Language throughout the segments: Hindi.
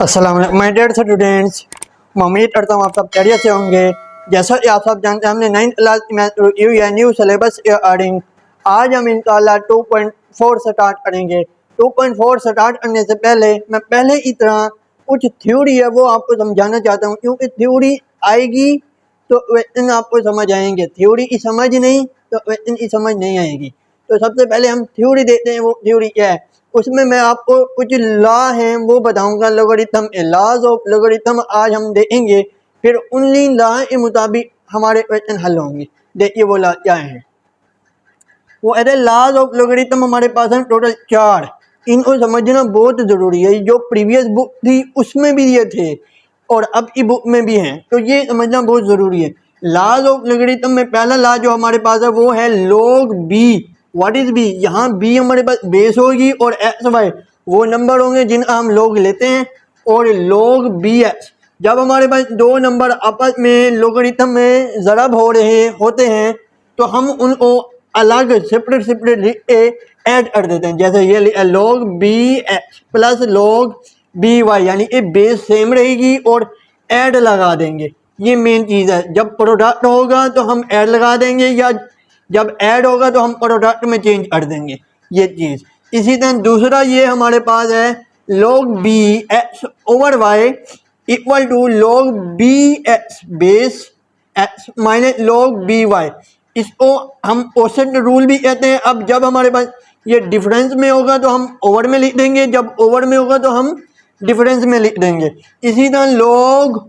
अस्सलाम वालेकुम माय डियर स्टूडेंट्स, मैं उम्मीद करता हूँ आप सब खैरियत से होंगे। जैसा कि आप सब जानते हैं हमने 9th क्लास मैथ रिव्यू या न्यू सिलेबस अकॉर्डिंग आज हम इंशाल्लाह 2.4 स्टार्ट करेंगे। 2.4 स्टार्ट करने से पहले मैं पहले की तरह कुछ थ्योरी है वो आपको समझाना चाहता हूँ, क्योंकि थ्योरी आएगी तो क्वेश्चन आपको समझ आएंगे, थ्योरी की समझ नहीं तो क्वेश्चन की समझ नहीं आएगी। तो सबसे पहले हम थ्योरी देते हैं, वो थ्योरी क्या है उसमें मैं आपको कुछ लॉ हैं वो बताऊंगा, लोगरिथम लॉज ऑफ लोगरिथम आज हम देखेंगे, फिर उन्हीं लॉ के मुताबिक हमारे क्वेश्चन हल होंगे। देखिए वो लॉ क्या है, वो अरे लॉज ऑफ लोगरिथम हमारे पास है टोटल 4। इनको समझना बहुत ज़रूरी है, जो प्रीवियस बुक थी उसमें भी ये थे और अब की बुक में भी हैं, तो ये समझना बहुत ज़रूरी है। लॉज ऑफ लोगरिथम में पहला लॉ जो हमारे पास है वो है log b। What is B? यहाँ बी हमारे पास बेस होगी और एक्स वाई वो नंबर होंगे जिनका हम लोग लेते हैं, और log बी एक्स जब हमारे पास दो नंबर आपस में लोगरिथम में ज़रब हो रहे होते हैं तो हम उनको अलग सेपरेट लिख के ऐड कर देते हैं। जैसे ये log B X plus log B Y, यानी ये बेस सेम रहेगी और ऐड लगा देंगे। ये मेन चीज़ है, जब प्रोडक्ट होगा तो हम ऐड लगा देंगे या जब ऐड होगा तो हम प्रोडक्ट में चेंज कर देंगे ये चीज़। इसी तरह दूसरा ये हमारे पास है log B X over Y equal to log B X base X minus log B Y. इसको हम औसत रूल भी कहते हैं। अब जब हमारे पास ये डिफरेंस में होगा तो हम ओवर में लिख देंगे, जब ओवर में होगा तो हम डिफरेंस में लिख देंगे। इसी तरह log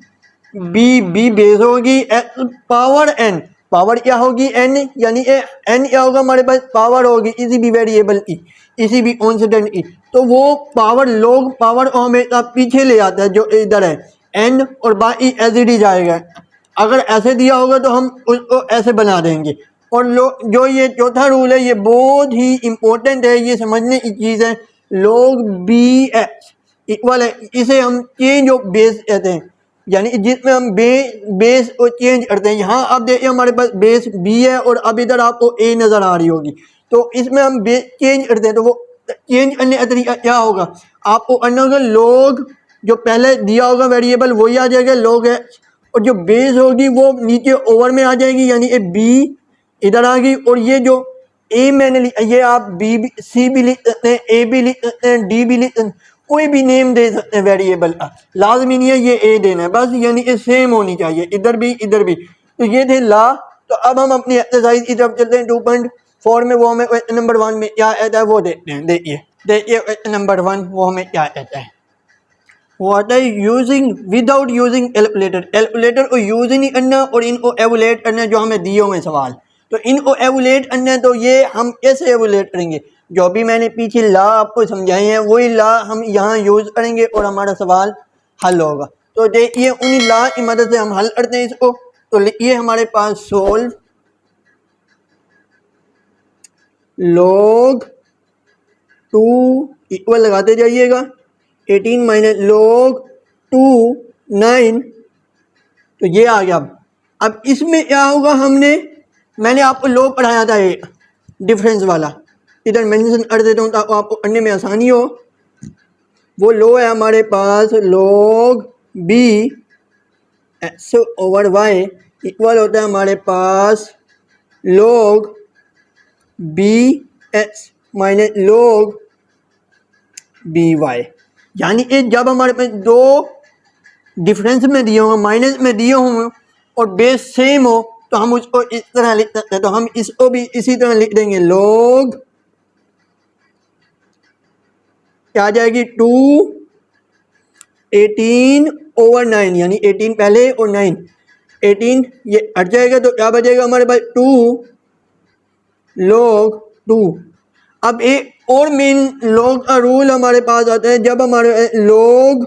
बी बेस होगी एक्स पावर एन, पावर क्या होगी एन, यानी एन क्या होगा हमारे पास पावर होगी इसी भी वेरिएबल की, इसी भी कांस्टेंट की, तो वो पावर log पावर को हमेशा पीछे ले आता है जो इधर है एन, और बाकी एज इट इज आएगा। अगर ऐसे दिया होगा तो हम उसको ऐसे बना देंगे। और जो ये चौथा रूल है ये बहुत ही इम्पोर्टेंट है, ये समझने की चीज़ है। log बी एक्स इक्वल है, इसे हम चेंज ऑफ बेस कहते हैं, यानी जिसमें हम बेस को चेंज करते हैं। यहाँ आप देखिए हमारे पास बेस बी है और अब इधर आपको ए नज़र आ रही होगी, तो इसमें हम बेस चेंज करते हैं। तो वो चेंज करने का तरीका क्या होगा, आपको करना होगा log जो पहले दिया होगा वेरिएबल वही आ जाएगा log है, और जो बेस होगी वो नीचे ओवर में आ जाएगी, यानी ये बी इधर आ गई, और ये जो ए मैंने ये आप बी भी सी भी लिख सकते हैं, ए भी लिख सकते हैं, डी भी लिख सकते हैं, कोई भी नेम दे सकते हैं वेरिएबल का, लाजमी नहीं है ये ए देना है बस, यानी कि सेम होनी चाहिए इधर भी इधर भी। तो ये थे ला। तो अब हम अपनी एक्सरसाइज की तरफ चलते हैं 2.4 में। वो हमें क्वेश्चन नंबर 1 में क्या आता है वो देखते हैं। देखिए क्वेश्चन नंबर 1 वो हमें क्या कहता है, what are using without using calculator. Calculator को यूज ही नहीं करना और इनको एवुलेट करना, जो हमें दिए हुए सवाल, तो इनको एवुलेट करना है। तो ये हम कैसे एवुलेट करेंगे, जो भी मैंने पीछे ला आपको समझाए हैं वही ला हम यहाँ यूज करेंगे और हमारा सवाल हल होगा। तो देखिए उन्हीं ला की मदद से हम हल करते हैं इसको। तो लिखिए हमारे पास सोल्व log 2 इक्वल लगाते जाइएगा 18 माइनस log 2 9, तो ये आ गया। अब इसमें क्या होगा, मैंने आपको log पढ़ाया था एक डिफरेंस वाला, इधर मेंशन कर देता हूँ ताकि आपको पढ़ने में आसानी हो। वो लो है हमारे पास log B X over Y equal होता है हमारे पास log B X minus log B Y. यानी कि जब हमारे पास दो डिफरेंस में दिए हों, माइनस में दिए हों और बेस सेम हो तो हम उसको इस तरह लिख सकते हैं। तो हम इसको भी इसी तरह लिख देंगे, log क्या आ जाएगी 2 18 ओवर 9, यानी 18 पहले और 9 18 ये हट जाएगा, तो क्या बचेगा हमारे पास 2 log 2। अब एक और मेन log का रूल हमारे पास आता है, जब हमारे log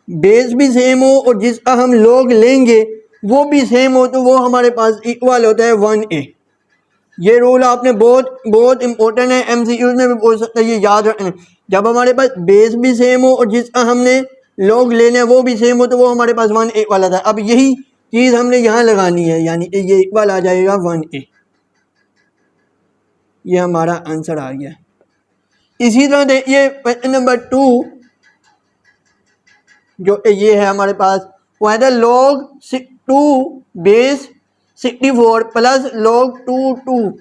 बेस भी सेम हो और जिसका हम log लेंगे वो भी सेम हो तो वो हमारे पास इक्वल होता है 1a। ये रूल आपने बहुत इंपॉर्टेंट है, एमसीक्यूज में भी पूछ सकते हैं, ये याद रखना। जब हमारे पास बेस भी सेम हो और जिसका हमने log लेना है वो भी सेम हो तो वो हमारे पास 1a वाला था। अब यही चीज़ हमने यहाँ लगानी है, यानी कि ये इक्वल आ जाएगा 1a। ये हमारा आंसर आ गया। इसी तरह देखिए क्वेश्चन नंबर 2, जो ये है हमारे पास, वो है log 2 बेस 64 प्लस log 2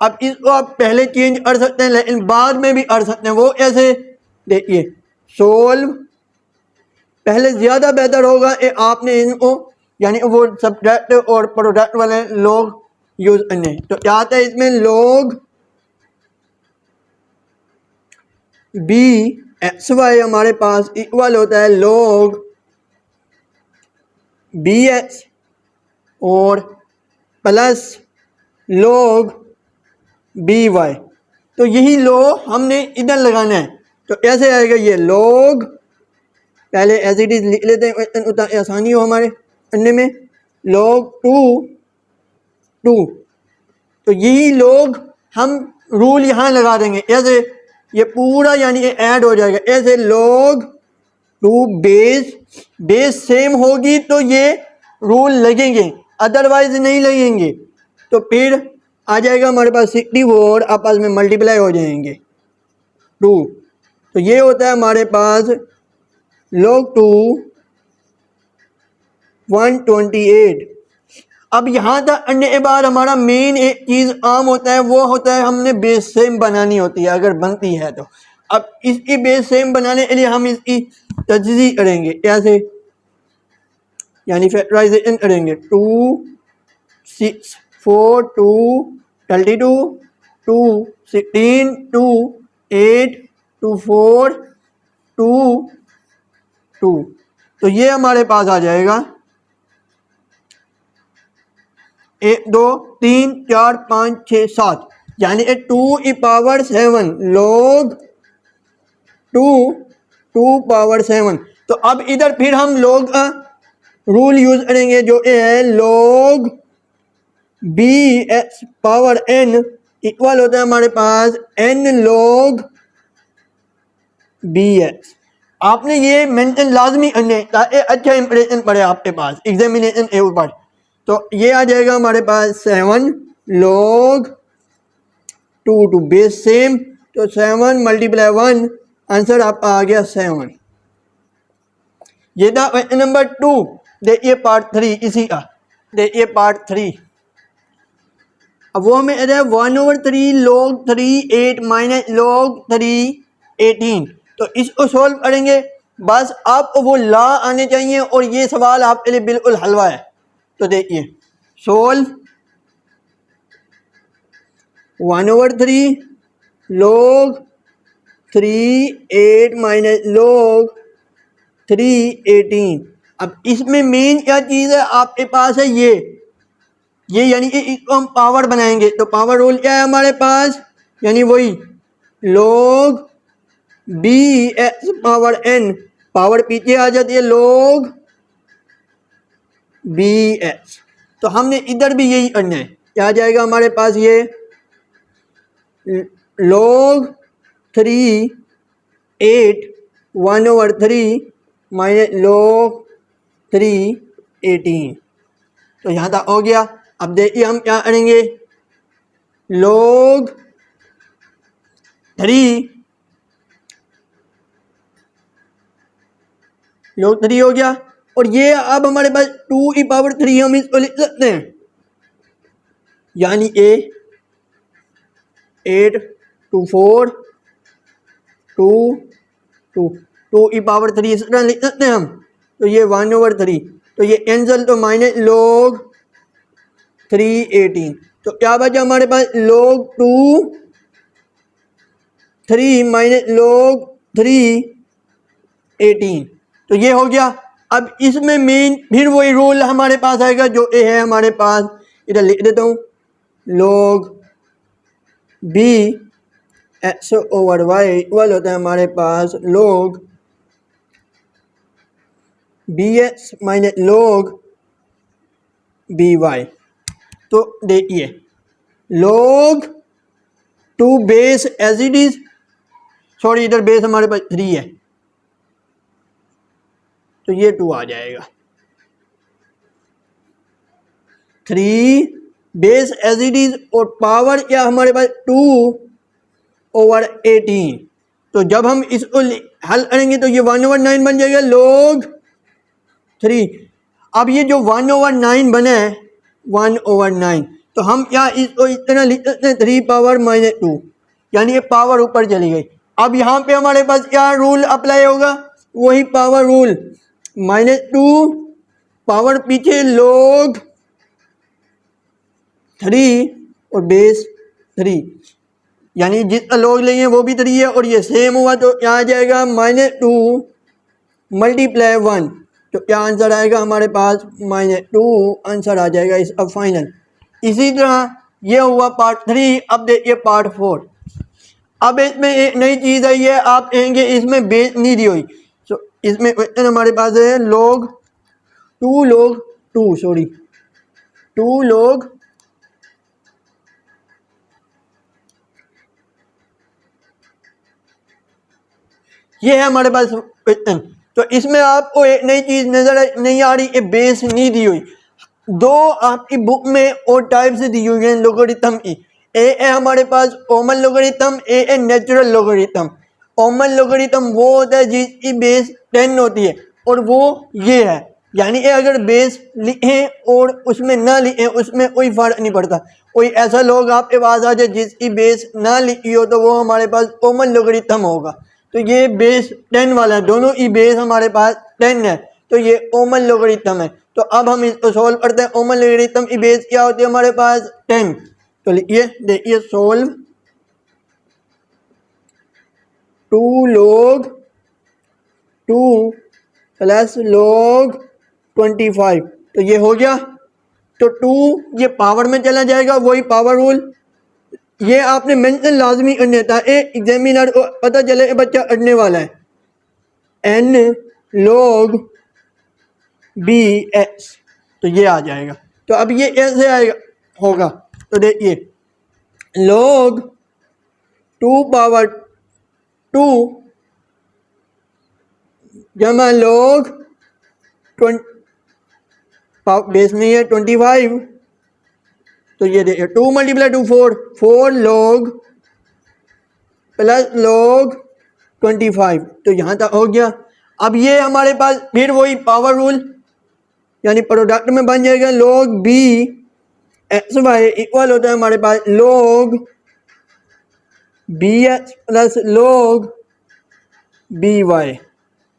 अब इसको आप पहले चेंज कर सकते हैं लेकिन बाद में भी कर सकते हैं। वो ऐसे देखिए, सोल्व पहले ज़्यादा बेहतर होगा आपने इनको यानी वो सब्ट्रैक्ट और प्रोडक्ट वाले लोग यूज़ करने। तो क्या आता है इसमें, log बी एक्स वाई हमारे पास इक्वल होता है log बी एक्स और प्लस log बी वाई। तो यही लो हमने इधर लगाना है। तो कैसे आएगा ये, log पहले एज इट इज लिख लेते हैं उतना आसानी हो हमारे करने में, log 2 तो यही लोग हम रूल यहाँ लगा देंगे ऐसे, ये पूरा यानी ये ऐड हो जाएगा ऐसे, log 2 बेस सेम होगी तो ये रूल लगेंगे, अदरवाइज नहीं लगेंगे। तो फिर आ जाएगा हमारे पास 64 आपस में मल्टीप्लाई हो जाएंगे 2। तो ये होता है हमारे पास log 2 128। अब यहाँ तक करने के बाद हमारा मेन एक चीज़ आम होता है, वो होता है हमने बेस सेम बनानी होती है अगर बनती है तो। अब इसकी बेस सेम बनाने के लिए हम इसकी तजज़ी करेंगे कैसे, यानी फैक्टराइजेशन करेंगे। 2 6 4 2 32 2 16 2 8 2 4 2 2। तो ये हमारे पास आ जाएगा 1 2 3 4 5 6 7 यानी 2 की पावर 7 log 2 पावर 7। तो अब इधर फिर हम log रूल यूज करेंगे जो है log B X power n equal होता है हमारे पास n log बी एक्स। आपने ये मेंशन लाजमी करने ताकि अच्छा इंप्रेशन पड़े आपके पास एग्जामिनेशन के ऊपर। तो ये आ जाएगा हमारे पास 7 log 2 बेस सेम, तो 7 मल्टीप्लाई 1 आंसर आपका आ गया 7। ये था क्वेश्चन नंबर 2। देखिए पार्ट 3 इसी का, देखिए पार्ट 3। अब वो हमें 1/3 log 3 8 माइनस log 3 18। तो इसको सोल्व करेंगे, बस आपको वो ला आने चाहिए और ये सवाल आपके लिए बिल्कुल हलवा है। तो देखिए सोल्व 1/3 log 3 8 माइनस log 3 18। अब इसमें मेन क्या चीज़ है आपके पास है ये यानी कि इसको हम पावर बनाएंगे। तो पावर रूल क्या है हमारे पास, यानी वही log B X power n, power पीछे आ जाती है log बी एक्स। तो हमने इधर भी यही करना है। क्या आ जाएगा हमारे पास, ये log 3 8 1/3 माइनस log 3 18। तो यहाँ तक हो गया। अब देखिए हम क्या करेंगे, log 3 हो गया और ये अब हमारे पास 2 की पावर 3 हम इसको लिख सकते हैं, यानी 8 2 4 2 2 2 की पावर 3 इस तरह लिख सकते हैं हम। तो ये 1/3, तो ये कैंसिल, तो माइनस log 3 18। तो क्या बचा हमारे पास, log 2 3 माइनस log 3 18। तो ये हो गया। अब इसमें मेन फिर वही रूल हमारे पास आएगा जो ए है हमारे पास, इधर लिख देता हूँ, log B X over Y equal होता है हमारे पास log B X minus log B Y. तो देखिए log 2 base as it is, sorry इधर बेस हमारे पास 3 है तो ये 2 आ जाएगा, 3 बेस एज इट इज और पावर क्या हमारे पास 2/18। तो जब हम इसको हल करेंगे तो ये 1/9 बन जाएगा log 3। अब ये जो 1/9 बना है 1/9, तो हम यहाँ इसको इतना लिख सकते हैं 3 पावर -2, यानी ये पावर ऊपर चली गई। अब यहाँ पे हमारे पास क्या रूल अप्लाई होगा, वही पावर रूल, -2 पावर पीछे log 3 और बेस 3, यानी जितना log लेंगे वो भी 3 है और ये सेम हुआ तो क्या आ जाएगा -2 मल्टीप्लाई 1, तो क्या आंसर आएगा हमारे पास -2 आंसर आ जाएगा इसका फाइनल। इसी तरह ये हुआ पार्ट 3। अब देखिए पार्ट 4। अब इसमें एक नई चीज़ आई है, आप कहेंगे इसमें बेस नहीं दी हुई, तो इसमें क्वेश्चन हमारे पास है log 2 log ये है हमारे पास क्वेश्चन। तो इसमें आपको एक नई चीज़ नज़र नहीं आ रही कि बेस नहीं दी हुई। दो आपकी बुक में और टाइप से दी हुई है लोगरिथम की। ए है हमारे पास कॉमन लोगरिथम, ए है नेचुरल लोगरिथम। कॉमन लोगरिथम वो होता है जिसकी बेस 10 होती है और वो ये है, यानी कि अगर बेस लिखें और उसमें ना लिखें उसमें कोई फ़र्क नहीं पड़ता। कोई ऐसा लोग आपके पास आ जाए जिसकी बेस ना लिखी हो तो वो हमारे पास कॉमन लोगरिथम होगा। तो ये बेस 10 वाला है, दोनों की बेस हमारे पास 10 है, तो ये कॉमन लोगरिथम है। तो अब हम इसको सोल्व करते हैं। कॉमन लोगरिथम की बेस क्या होती है हमारे पास 10। तो लिखिए, देखिए सोल्व 2 log 2 प्लस log 25, तो ये हो गया। तो 2 ये पावर में चला जाएगा, वही पावर रूल। ये आपने मेंशन लाजमी करने था, एक एग्जामिनर को पता चले कि बच्चा अड़ने वाला है। n log bx, तो ये आ जाएगा। तो अब ये ऐसे आएगा होगा, तो देखिए log 2 पावर 2 जमा log 20 बेस नहीं है 25, तो ये देखिए 2 × 2 4 log प्लस log 25, तो यहाँ तक हो गया। अब ये हमारे पास फिर वही पावर रूल, यानी प्रोडक्ट में बन जाएगा log b X Y equal होता है हमारे पास log bx plus log by,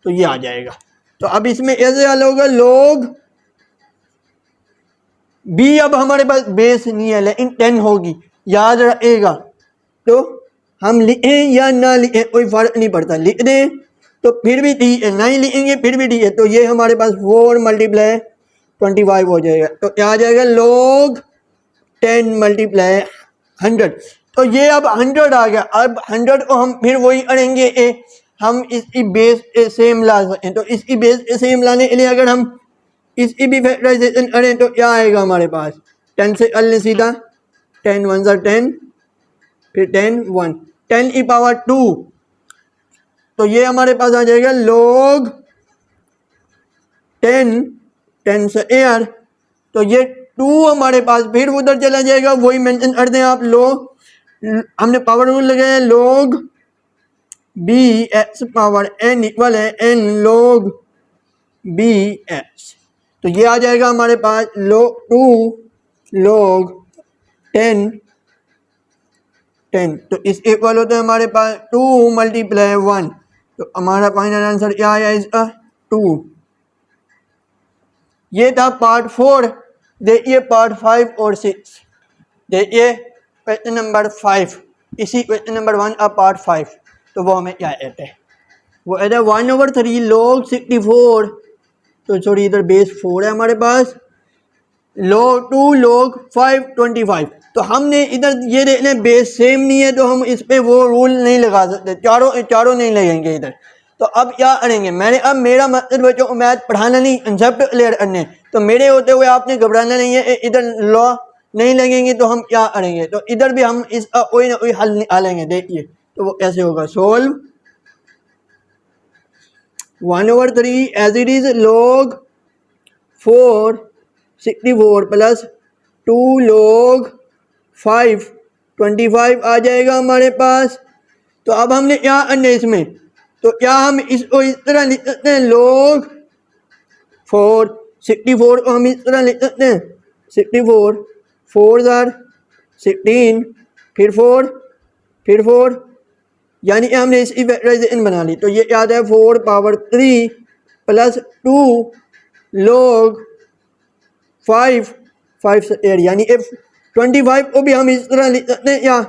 तो ये आ जाएगा। तो अब इसमें ऐसे हल होगा log b, अब हमारे पास बेस नहीं है लेकिन 10 होगी, याद रखेगा। तो हम लिखें या ना लिखें कोई फर्क नहीं पड़ता, लिख दें तो फिर भी ठीक है, नहीं लिखेंगे फिर भी ठीक है। तो ये हमारे पास 4 × 25 हो जाएगा, तो क्या आ जाएगा log 10 × 100। तो ये अब 100 आ गया। अब 100 को हम फिर वही करेंगे, हम इसकी बेस सेम ला सकते हैं। तो इसकी बेस सेम लाने के लिए अगर हम इसकी भी फैक्टराइजेशन करें तो क्या आएगा हमारे पास, 10 से कर लें सीधा, 10 1 10, फिर 10 1, 10 की पावर 2, तो ये हमारे पास आ जाएगा log 10 से एयर, तो ये 2 हमारे पास फिर उधर चला जाएगा, वही मेंशन कर दें आप। हमने पावर रूल लगाया log b x power n equal है n log b x, तो ये आ जाएगा हमारे पास 2 log 10, तो इस इक्वल होता है हमारे पास 2 × 1, तो हमारा फाइनल आंसर क्या आया इसका 2। ये था पार्ट 4। देखिए पार्ट 5 और 6, देखिए क्वेश्चन नंबर 5, इसी क्वेश्चन नंबर 1 का पार्ट 5। तो वो हमें क्या कहते हैं, वो कहते हैं 1/3 log 64, तो सॉरी इधर बेस 4 है हमारे पास, log 2 log 5 25। तो हमने इधर ये देख लें बेस सेम नहीं है, तो हम इस पे वो रूल नहीं लगा सकते, चारों नहीं लगेंगे इधर। तो अब क्या करेंगे, अब मेरा मतलब बच्चों को मैथ पढ़ाना नहीं, कंसेप्ट क्लियर करने। तो मेरे होते हुए आपने घबराना नहीं है, इधर लॉ नहीं लगेंगे तो हम क्या करेंगे, तो इधर भी हम इसका कोई ना कोई हल निकालेंगे। देखिए तो वो कैसे होगा, solve 1/3 as it is log 4 64 plus 2 log 5 25 आ जाएगा हमारे पास। तो अब हमने क्या करना है इसमें, तो क्या हम इसको इस तरह लिख सकते हैं log 4, 64 को हम इस तरह लिख सकते हैं 64 4 जार 16 फिर 4 यानी कि हमने इसकी फैक्टराइजेशन बना ली। तो ये याद है 4 पावर 3 प्लस 2 log 5 8 यानी 25 को भी हम इस तरह लिख सकते हैं या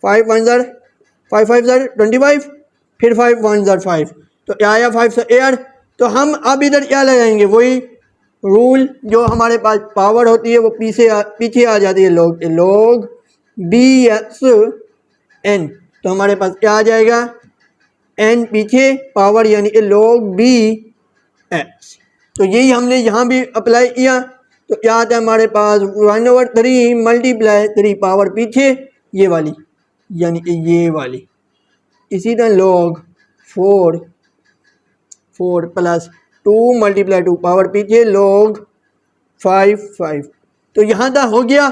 5 1 जार 5 5 जार 25 फिर 5 1 जार 5 तो क्या आया 5 से 8। तो हम अब इधर क्या लगाएंगे, वही रूल जो हमारे पास पावर होती है वो पीछे आ जाती है log bxn। तो हमारे पास क्या आ जाएगा n पीछे पावर यानी कि log bx। तो यही हमने यहाँ भी अप्लाई किया। तो क्या आता है हमारे पास 1/3 मल्टीप्लाई 3 पावर पीछे ये वाली यानी कि ये वाली। इसी तरह log 4 प्लस 2 मल्टीप्लाई 2 पावर पीछे log 5 तो यहाँ तक हो गया।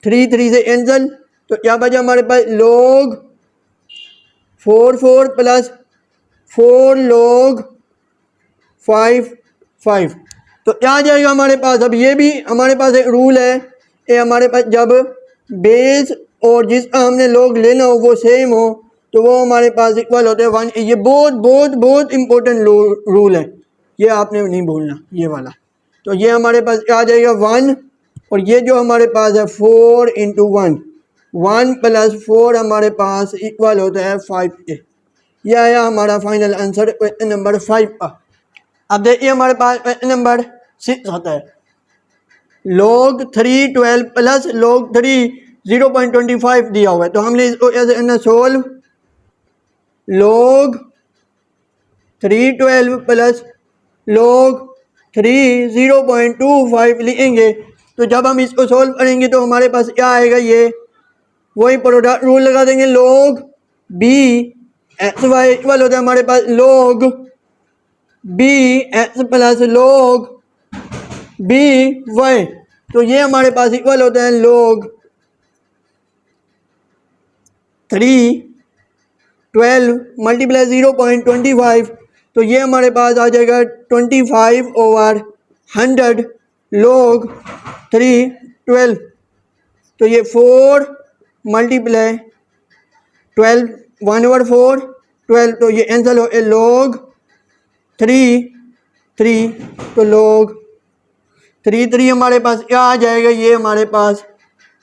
3 3 से कैंसिल तो क्या बचा हमारे पास log 4 प्लस 4 log 5 तो क्या आ जाएगा हमारे पास। अब ये भी हमारे पास एक रूल है, ये हमारे पास जब बेस और जिसका हमने log लेना हो वो सेम हो तो वो हमारे पास इक्वल होते हैं 1। ये बहुत इंपॉर्टेंट रूल है, ये आपने नहीं भूलना ये वाला। तो ये हमारे पास क्या आ जाएगा 1 और ये जो हमारे पास है 4 इंटू 1 प्लस 4 हमारे पास इक्वल होता है 5। यह आया हमारा फाइनल आंसर क्वेश्चन नंबर 5 का। अब देखिए हमारे पास क्वेश्चन नंबर 6 आता है log 3 12 प्लस log 3 0.25 दिया हुआ है। तो हमने इसको ऐसे करना सोल्व log 3 12 प्लस log 3 0.25 लिखेंगे। तो जब हम इसको सोल्व करेंगे तो हमारे पास क्या आएगा, ये वही प्रोडक्ट रूल लगा देंगे log b x y equal होता है हमारे पास log b x plus log b y। तो ये हमारे पास इक्वल होता है log 3 12 मल्टीप्लाई 0.25 तो ये हमारे पास आ जाएगा 25/100 log 3 12। तो ये 4 मल्टीप्लाई 12 1/4 12 तो ये आंसर हो log 3 तो log 3 हमारे पास क्या आ जाएगा, ये हमारे पास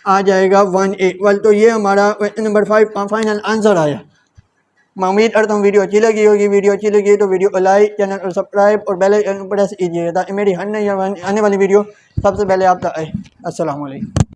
आ जाएगा 1 तो ये हमारा क्वेश्चन नंबर 5 का फाइनल आंसर आया। मैं उम्मीद करता हूँ वीडियो अच्छी लगी होगी। वीडियो अच्छी लगी तो वीडियो को लाइक, चैनल को सब्सक्राइब और बेल आइकन प्रेस कीजिएगा ताकि मेरी आने वाली वीडियो सबसे पहले आप तक आए। अस्सलाम वालेकुम।